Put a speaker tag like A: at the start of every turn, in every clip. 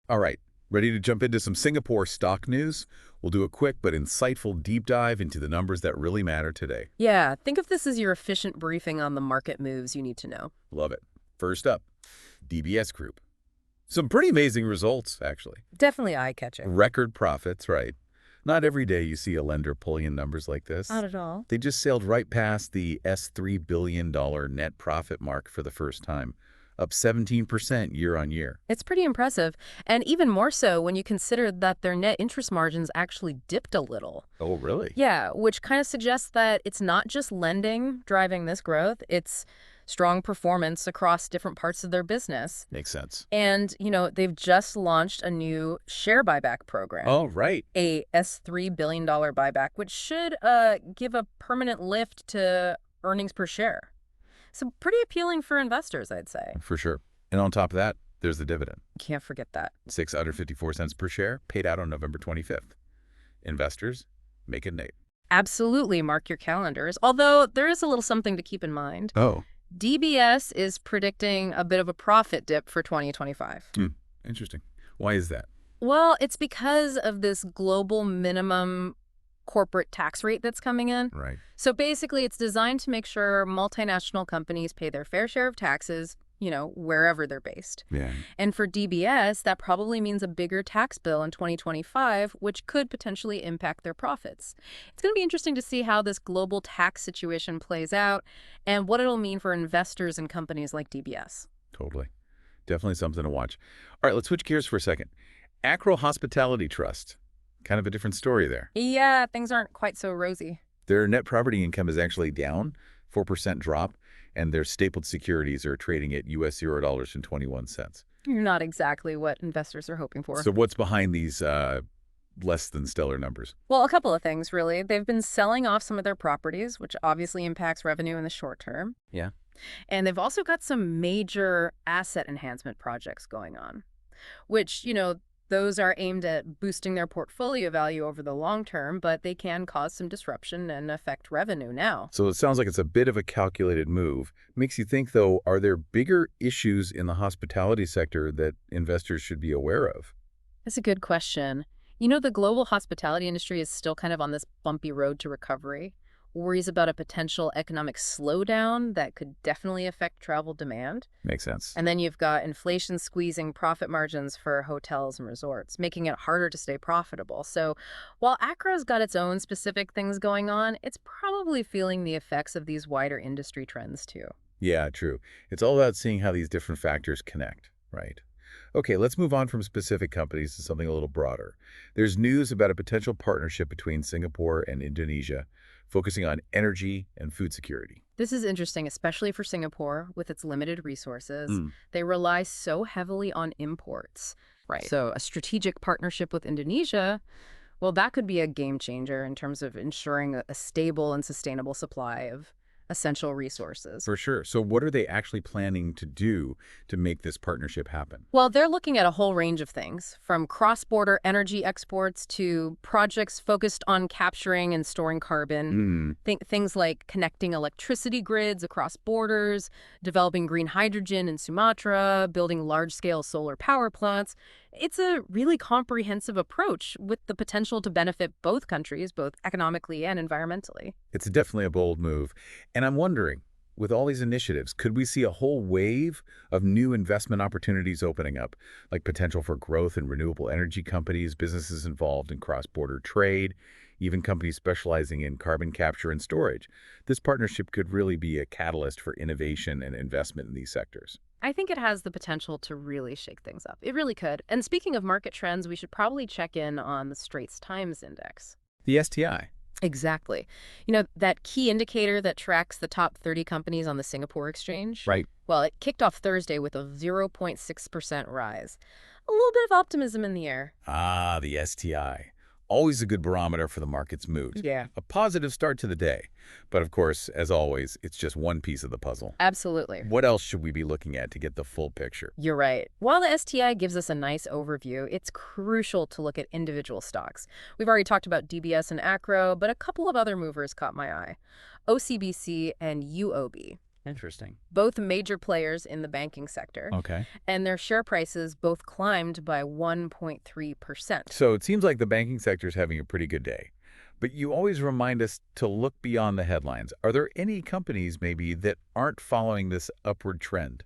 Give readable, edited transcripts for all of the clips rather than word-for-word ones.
A: All right, ready to jump into some Singapore stock news? We'll do a quick but insightful deep dive into the numbers that really matter today.
B: Yeah, think of this as your efficient briefing on the market moves you need to know.
A: Love it. First up, DBS Group. Some pretty amazing results, actually.
B: Definitely eye-catching.
A: Record profits, right? Not every day you see a lender pulling in numbers like this.
B: Not at all.
A: They just sailed right past the $3 billion net profit mark for the first time, up 17% year on year.
B: It's pretty impressive, and even more so when you consider that their net interest margins actually dipped a little.
A: Oh, really?
B: Yeah, which kind of suggests that it's not just lending driving this growth, it's strong performance across different parts of their business.
A: Makes sense.
B: And, they've just launched a new share buyback program.
A: Oh, right.
B: A $3 billion buyback, which should give a permanent lift to earnings per share. So pretty appealing for investors, I'd say.
A: For sure. And on top of that, there's the dividend.
B: Can't forget that.
A: 654 cents per share, paid out on November 25th. Investors, make it Nate.
B: Absolutely mark your calendars, although there is a little something to keep in mind.
A: Oh.
B: DBS is predicting a bit of a profit dip for 2025.
A: Interesting. Why is that?
B: Well, it's because of this global minimum corporate tax rate that's coming in.
A: Right.
B: So basically, it's designed to make sure multinational companies pay their fair share of taxes, wherever they're based.
A: Yeah.
B: And for DBS, that probably means a bigger tax bill in 2025, which could potentially impact their profits. It's going to be interesting to see how this global tax situation plays out and what it'll mean for investors in companies like DBS.
A: Totally. Definitely something to watch. All right, let's switch gears for a second. ACRO Hospitality Trust. Kind of a different story there.
B: Yeah, things aren't quite so rosy.
A: Their net property income is actually down, 4% drop, and their stapled securities are trading at US $0.21.
B: Not exactly what investors are hoping for.
A: So what's behind these less than stellar numbers?
B: Well, a couple of things, really. They've been selling off some of their properties, which obviously impacts revenue in the short term.
A: Yeah.
B: And they've also got some major asset enhancement projects going on, which, those are aimed at boosting their portfolio value over the long term, but they can cause some disruption and affect revenue now.
A: So it sounds like it's a bit of a calculated move. Makes you think, though, are there bigger issues in the hospitality sector that investors should be aware of?
B: That's a good question. The global hospitality industry is still kind of on this bumpy road to recovery. Worries about a potential economic slowdown that could definitely affect travel demand.
A: Makes sense.
B: And then you've got inflation squeezing profit margins for hotels and resorts, making it harder to stay profitable. So while ACRO's got its own specific things going on, it's probably feeling the effects of these wider industry trends too.
A: Yeah, true. It's all about seeing how these different factors connect, right? Okay, let's move on from specific companies to something a little broader. There's news about a potential partnership between Singapore and Indonesia, focusing on energy and food security.
B: This is interesting, especially for Singapore with its limited resources. They rely so heavily on imports.
A: Right.
B: So a strategic partnership with Indonesia, well, that could be a game changer in terms of ensuring a stable and sustainable supply of essential resources.
A: For sure. So what are they actually planning to do to make this partnership happen?
B: Well, they're looking at a whole range of things, from cross-border energy exports to projects focused on capturing and storing carbon. Things like connecting electricity grids across borders, developing green hydrogen in Sumatra, building large-scale solar power plants. It's a really comprehensive approach with the potential to benefit both countries, both economically and environmentally.
A: It's definitely a bold move. And I'm wondering, with all these initiatives, could we see a whole wave of new investment opportunities opening up, like potential for growth in renewable energy companies, businesses involved in cross-border trade, even companies specializing in carbon capture and storage? This partnership could really be a catalyst for innovation and investment in these sectors.
B: I think it has the potential to really shake things up. It really could. And speaking of market trends, we should probably check in on the Straits Times Index.
A: The STI.
B: Exactly. That key indicator that tracks the top 30 companies on the Singapore Exchange?
A: Right.
B: Well, it kicked off Thursday with a 0.6% rise. A little bit of optimism in the air.
A: Ah, the STI. Always a good barometer for the market's mood.
B: Yeah.
A: A positive start to the day. But of course, as always, it's just one piece of the puzzle.
B: Absolutely.
A: What else should we be looking at to get the full picture?
B: You're right. While the STI gives us a nice overview, it's crucial to look at individual stocks. We've already talked about DBS and ACRO, but a couple of other movers caught my eye. OCBC and UOB.
C: Interesting.
B: both major players in the banking sector,
A: Okay.
B: and their share prices both climbed by 1.3%.
A: So it seems like the banking sector is having a pretty good day. But you always remind us to look beyond the headlines. Are there any companies maybe that aren't following this upward trend?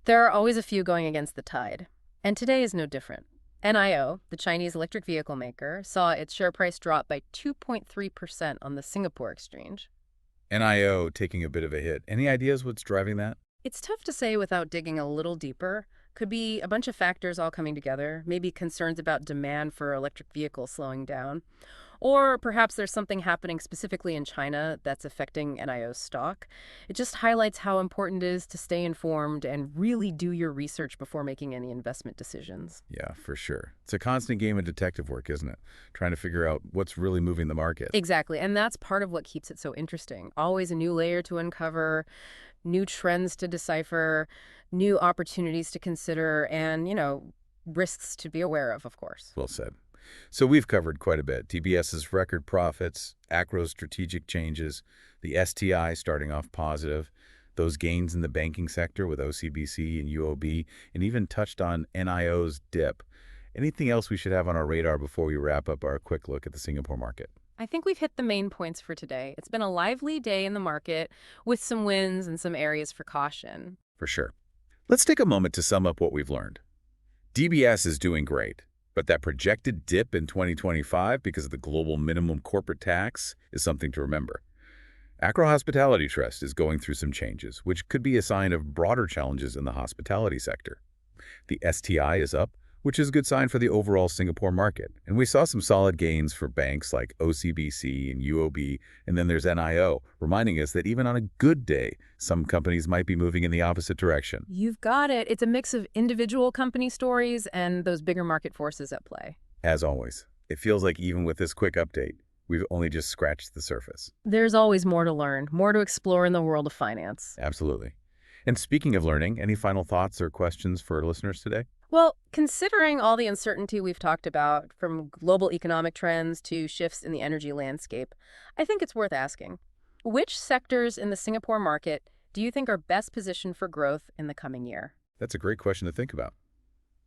B: There are always a few going against the tide, and today is no different. NIO, the Chinese electric vehicle maker, saw its share price drop by 2.3% on the Singapore exchange.
A: NIO taking a bit of a hit. Any ideas what's driving that?
B: It's tough to say without digging a little deeper. Could be a bunch of factors all coming together, maybe concerns about demand for electric vehicles slowing down. Or perhaps there's something happening specifically in China that's affecting NIO's stock. It just highlights how important it is to stay informed and really do your research before making any investment decisions.
A: Yeah, for sure. It's a constant game of detective work, isn't it? Trying to figure out what's really moving the market.
B: Exactly, and that's part of what keeps it so interesting. Always a new layer to uncover, new trends to decipher, new opportunities to consider, and, risks to be aware of course.
A: Well said. So we've covered quite a bit. DBS's record profits, ACRO's strategic changes, the STI starting off positive, those gains in the banking sector with OCBC and UOB, and even touched on NIO's dip. Anything else we should have on our radar before we wrap up our quick look at the Singapore market?
B: I think we've hit the main points for today. It's been a lively day in the market with some wins and some areas for caution.
A: For sure. Let's take a moment to sum up what we've learned. DBS is doing great, but that projected dip in 2025 because of the global minimum corporate tax is something to remember. ACRO Hospitality Trust is going through some changes, which could be a sign of broader challenges in the hospitality sector. The STI is up, which is a good sign for the overall Singapore market. And we saw some solid gains for banks like OCBC and UOB, and then there's NIO, reminding us that even on a good day, some companies might be moving in the opposite direction.
B: You've got it. It's a mix of individual company stories and those bigger market forces at play.
A: As always, it feels like even with this quick update, we've only just scratched the surface.
B: There's always more to learn, more to explore in the world of finance.
A: Absolutely. And speaking of learning, any final thoughts or questions for our listeners today?
B: Well, considering all the uncertainty we've talked about, from global economic trends to shifts in the energy landscape, I think it's worth asking, which sectors in the Singapore market do you think are best positioned for growth in the coming year?
A: That's a great question to think about.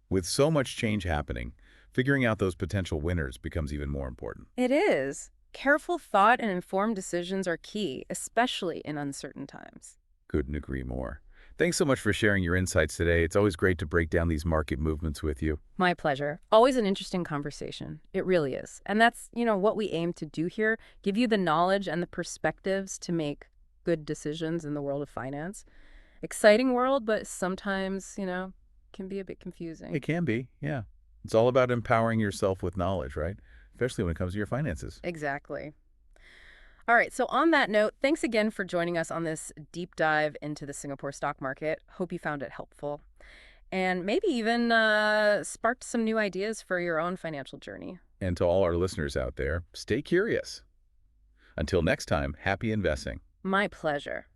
A: With so much change happening, figuring out those potential winners becomes even more important.
B: It is. Careful thought and informed decisions are key, especially in uncertain times.
A: Couldn't agree more. Thanks so much for sharing your insights today. It's always great to break down these market movements with you.
B: My pleasure. Always an interesting conversation. It really is. And that's, what we aim to do here, give you the knowledge and the perspectives to make good decisions in the world of finance. Exciting world, but sometimes, can be a bit confusing.
A: It can be, yeah. It's all about empowering yourself with knowledge, right? Especially when it comes to your finances.
B: Exactly. All right, so on that note, thanks again for joining us on this deep dive into the Singapore stock market. Hope you found it helpful and maybe even sparked some new ideas for your own financial journey.
A: And to all our listeners out there, stay curious. Until next time, happy investing.
B: My pleasure.